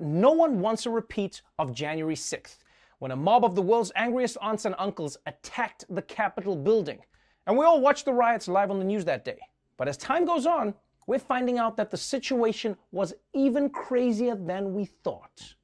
No one wants a repeat of January 6th, when a mob of the world's angriest aunts and uncles attacked the Capitol building. And we all watched the riots live on the news that day. But as time goes on, we're finding out that the situation was even crazier than we thought.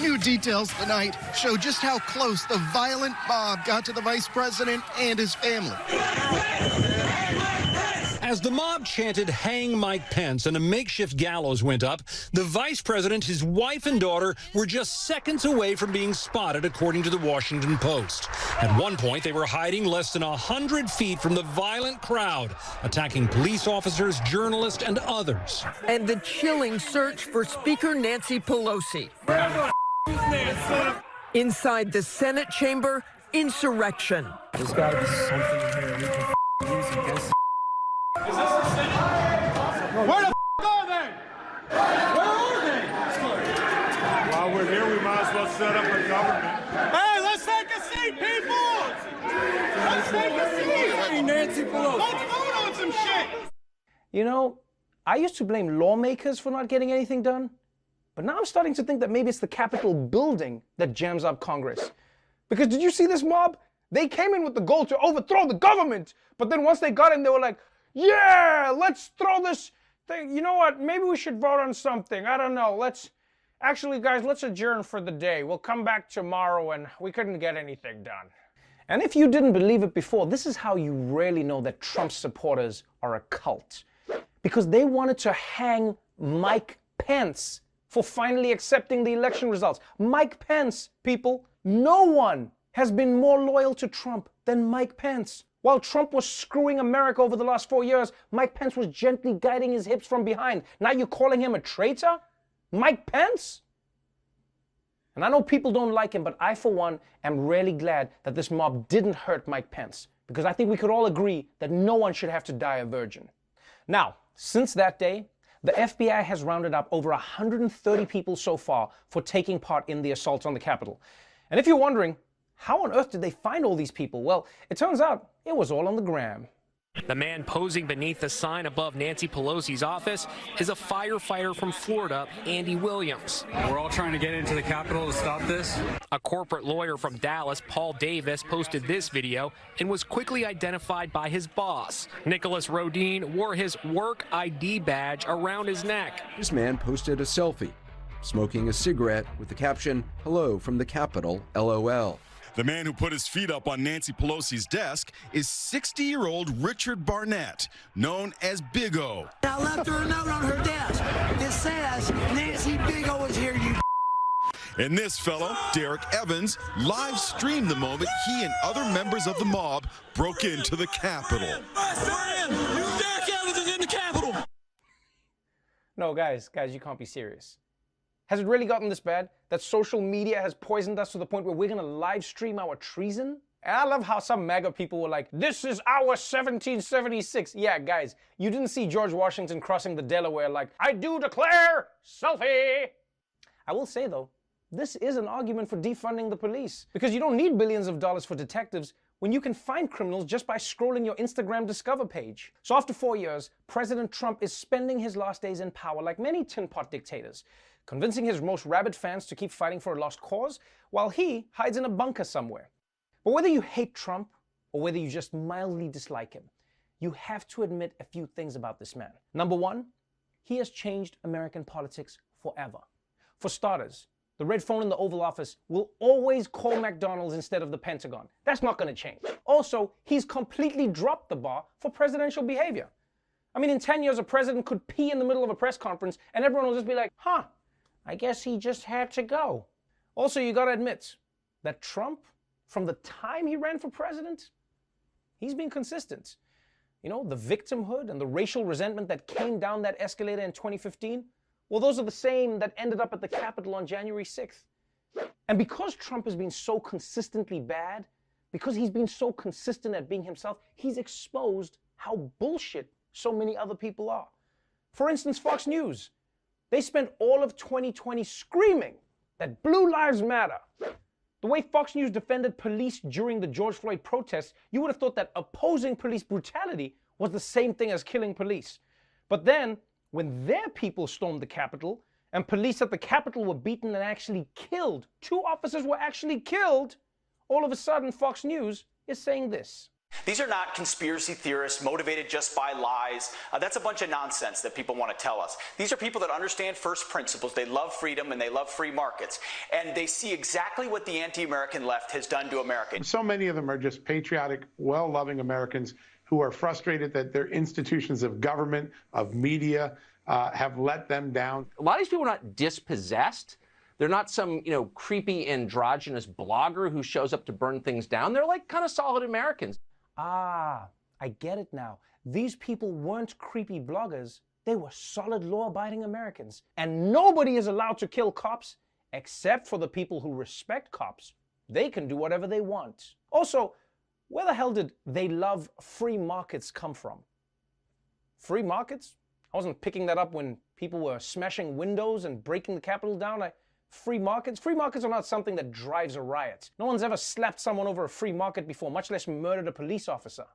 New details tonight show just how close the violent mob got to the vice president and his family. As the mob chanted, "Hang Mike Pence," and a makeshift gallows went up, the vice president, his wife, and daughter were just seconds away from being spotted, according to the Washington Post. At one point, they were hiding less than 100 feet from the violent crowd, attacking police officers, journalists, and others. And the chilling search for Speaker Nancy Pelosi. Inside the Senate chamber, insurrection. There's got to be something in here we can use against. Is this the Senate? Where the are they? Where are they? While we're here, we might as well set up a government. Hey, let's take a seat, people! Let's take a seat! Hey, Nancy Pelosi. Let's vote on some shit! You know, I used to blame lawmakers for not getting anything done, but now I'm starting to think that maybe it's the Capitol building that jams up Congress. Because did you see this mob? They came in with the goal to overthrow the government, but then once they got in, they were like, yeah, let's throw this thing. You know what? Maybe we should vote on something. I don't know. Actually, guys, let's adjourn for the day. We'll come back tomorrow, and we couldn't get anything done. And if you didn't believe it before, this is how you really know that Trump supporters are a cult. Because they wanted to hang Mike Pence for finally accepting the election results. Mike Pence, people. No one has been more loyal to Trump than Mike Pence. While Trump was screwing America over the last 4 years, Mike Pence was gently guiding his hips from behind. Now you're calling him a traitor? Mike Pence? And I know people don't like him, but I, for one, am really glad that this mob didn't hurt Mike Pence, because I think we could all agree that no one should have to die a virgin. Now, since that day, the FBI has rounded up over 130 people so far for taking part in the assault on the Capitol. And if you're wondering, how on earth did they find all these people? Well, it turns out it was all on the gram. The man posing beneath the sign above Nancy Pelosi's office is a firefighter from Florida, Andy Williams. We're all trying to get into the Capitol to stop this. A corporate lawyer from Dallas, Paul Davis, posted this video and was quickly identified by his boss. Nicholas Rodin wore his work ID badge around his neck. This man posted a selfie, smoking a cigarette with the caption, "Hello from the Capitol, LOL." The man who put his feet up on Nancy Pelosi's desk is 60-year-old Richard Barnett, known as Big O. I left her a note on her desk. It says, "Nancy Big O is here, you." And this fellow, Derek Evans, live streamed the moment he and other members of the mob broke into the Capitol. Derek Evans is in the Capitol. No, guys, you can't be serious. Has it really gotten this bad that social media has poisoned us to the point where we're going to live stream our treason? And I love how some MAGA people were like, this is our 1776. Yeah, guys, you didn't see George Washington crossing the Delaware like, I do declare, selfie. I will say, though, this is an argument for defunding the police. Because you don't need billions of dollars for detectives when you can find criminals just by scrolling your Instagram Discover page. So after 4 years, President Trump is spending his last days in power like many tin pot dictators, convincing his most rabid fans to keep fighting for a lost cause, while he hides in a bunker somewhere. But whether you hate Trump, or whether you just mildly dislike him, you have to admit a few things about this man. Number one, he has changed American politics forever. For starters, the red phone in the Oval Office will always call McDonald's instead of the Pentagon. That's not going to change. Also, he's completely dropped the bar for presidential behavior. I mean, in 10 years, a president could pee in the middle of a press conference and everyone will just be like, huh, I guess he just had to go. Also, you gotta admit that Trump, from the time he ran for president, he's been consistent. You know, the victimhood and the racial resentment that came down that escalator in 2015, well, those are the same that ended up at the Capitol on January 6th. And because Trump has been so consistently bad, because he's been so consistent at being himself, he's exposed how bullshit so many other people are. For instance, Fox News. They spent all of 2020 screaming that Blue Lives Matter. The way Fox News defended police during the George Floyd protests, you would have thought that opposing police brutality was the same thing as killing police. But then, when their people stormed the Capitol and police at the Capitol were beaten and actually killed. 2 officers were actually killed. All of a sudden, Fox News is saying this. These are not conspiracy theorists motivated just by lies. That's a bunch of nonsense that people want to tell us. These are people that understand first principles. They love freedom and they love free markets. And they see exactly what the anti-American left has done to America. So many of them are just patriotic, well-loving Americans who are frustrated that their institutions of government, of media, have let them down. A lot of these people are not dispossessed. They're not some, creepy androgynous blogger who shows up to burn things down. They're like kind of solid Americans. Ah, I get it now. These people weren't creepy bloggers. They were solid law-abiding Americans. And nobody is allowed to kill cops except for the people who respect cops. They can do whatever they want. Also, where the hell did "they love free markets" come from? Free markets? I wasn't picking that up when people were smashing windows and breaking the Capitol down. Free markets? Free markets are not something that drives a riot. No one's ever slapped someone over a free market before, much less murdered a police officer.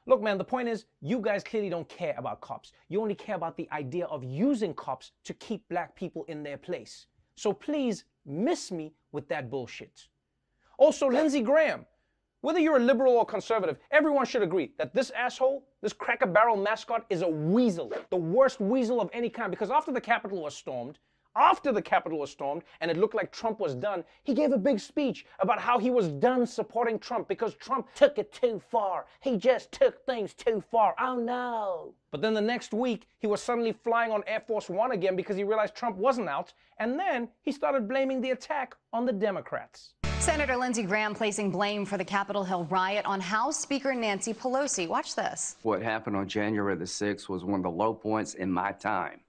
Look, man, the point is, you guys clearly don't care about cops. You only care about the idea of using cops to keep black people in their place. So please, miss me with that bullshit. Also, Lindsey Graham. Whether you're a liberal or conservative, everyone should agree that this asshole, this Cracker Barrel mascot, is a weasel. The worst weasel of any kind, because after the Capitol was stormed, and it looked like Trump was done, he gave a big speech about how he was done supporting Trump because Trump took it too far. He just took things too far. Oh no. But then the next week, he was suddenly flying on Air Force One again because he realized Trump wasn't out, and then he started blaming the attack on the Democrats. Senator Lindsey Graham placing blame for the Capitol Hill riot on House Speaker Nancy Pelosi. Watch this. What happened on January the 6th was one of the low points in my time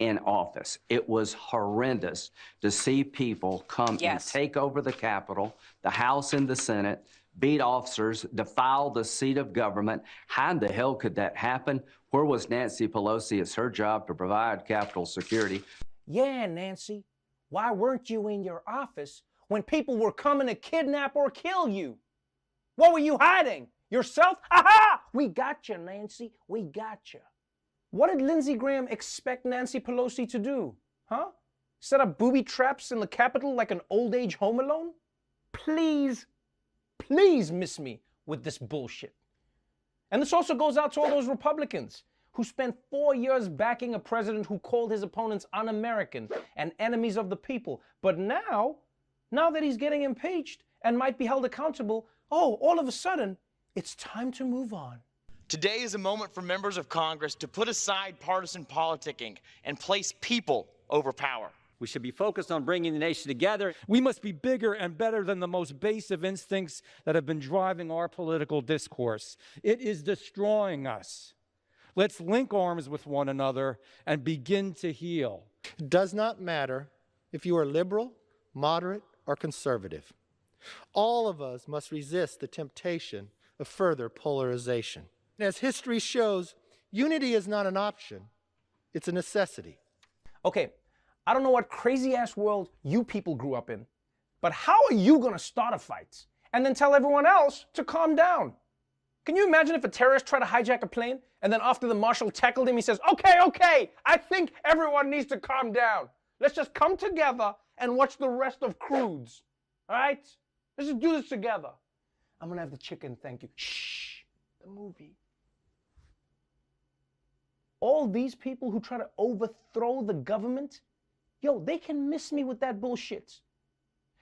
in office. It was horrendous to see people come and take over the Capitol, the House and the Senate, beat officers, defile the seat of government. How in the hell could that happen? Where was Nancy Pelosi? It's her job to provide Capitol security. Yeah, Nancy, why weren't you in your office when people were coming to kidnap or kill you? What were you hiding? Yourself? Aha! We got you, Nancy. We got you. What did Lindsey Graham expect Nancy Pelosi to do? Huh? Set up booby traps in the Capitol like an old age Home Alone? Please, please miss me with this bullshit. And this also goes out to all those Republicans who spent 4 years backing a president who called his opponents un-American and enemies of the people. But now that he's getting impeached and might be held accountable, all of a sudden, it's time to move on. Today is a moment for members of Congress to put aside partisan politicking and place people over power. We should be focused on bringing the nation together. We must be bigger and better than the most base of instincts that have been driving our political discourse. It is destroying us. Let's link arms with one another and begin to heal. It does not matter if you are liberal, moderate, or conservative. All of us must resist the temptation of further polarization. As history shows, unity is not an option, it's a necessity. Okay, I don't know what crazy-ass world you people grew up in, but how are you gonna start a fight and then tell everyone else to calm down? Can you imagine if a terrorist tried to hijack a plane and then after the marshal tackled him, he says, okay, I think everyone needs to calm down. Let's just come together and watch the rest of Croods, all right? Let's just do this together. I'm gonna have the chicken, thank you. Shh, the movie. All these people who try to overthrow the government, they can miss me with that bullshit.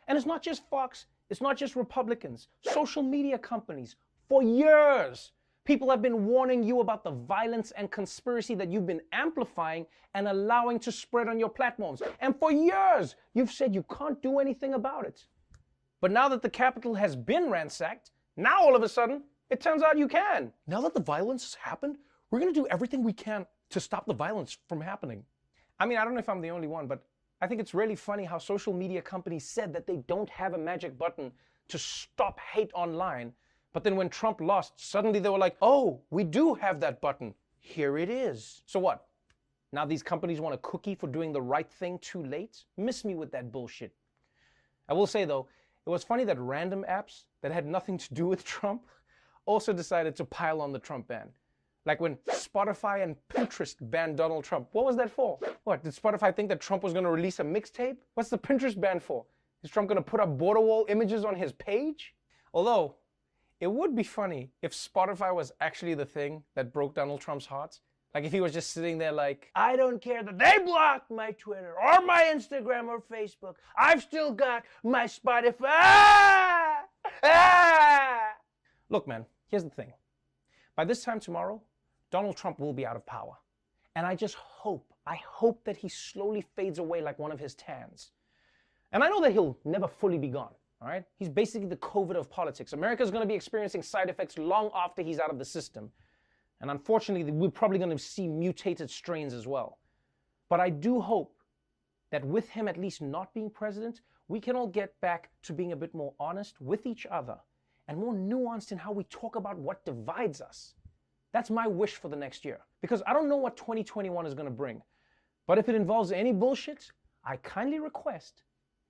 And it's not just Fox, it's not just Republicans, social media companies. For years, people have been warning you about the violence and conspiracy that you've been amplifying and allowing to spread on your platforms. And for years, you've said you can't do anything about it. But now that the Capitol has been ransacked, now all of a sudden, it turns out you can. Now that the violence has happened, we're going to do everything we can to stop the violence from happening. I mean, I don't know if I'm the only one, but I think it's really funny how social media companies said that they don't have a magic button to stop hate online. But then when Trump lost, suddenly they were like, oh, we do have that button. Here it is. So what? Now these companies want a cookie for doing the right thing too late? Miss me with that bullshit. I will say though, it was funny that random apps that had nothing to do with Trump also decided to pile on the Trump ban. Like when Spotify and Pinterest banned Donald Trump. What was that for? What, did Spotify think that Trump was going to release a mixtape? What's the Pinterest ban for? Is Trump going to put up border wall images on his page? Although, it would be funny if Spotify was actually the thing that broke Donald Trump's heart. Like if he was just sitting there like, I don't care that they blocked my Twitter or my Instagram or Facebook. I've still got my Spotify. Look, man, here's the thing. By this time tomorrow, Donald Trump will be out of power. And I hope that he slowly fades away like one of his tans. And I know that he'll never fully be gone, all right? He's basically the COVID of politics. America's going to be experiencing side effects long after he's out of the system. And unfortunately, we're probably going to see mutated strains as well. But I do hope that with him at least not being president, we can all get back to being a bit more honest with each other and more nuanced in how we talk about what divides us. That's my wish for the next year. Because I don't know what 2021 is going to bring. But if it involves any bullshit, I kindly request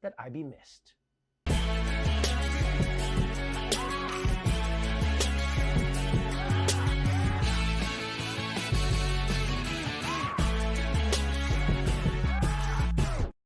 that I be missed.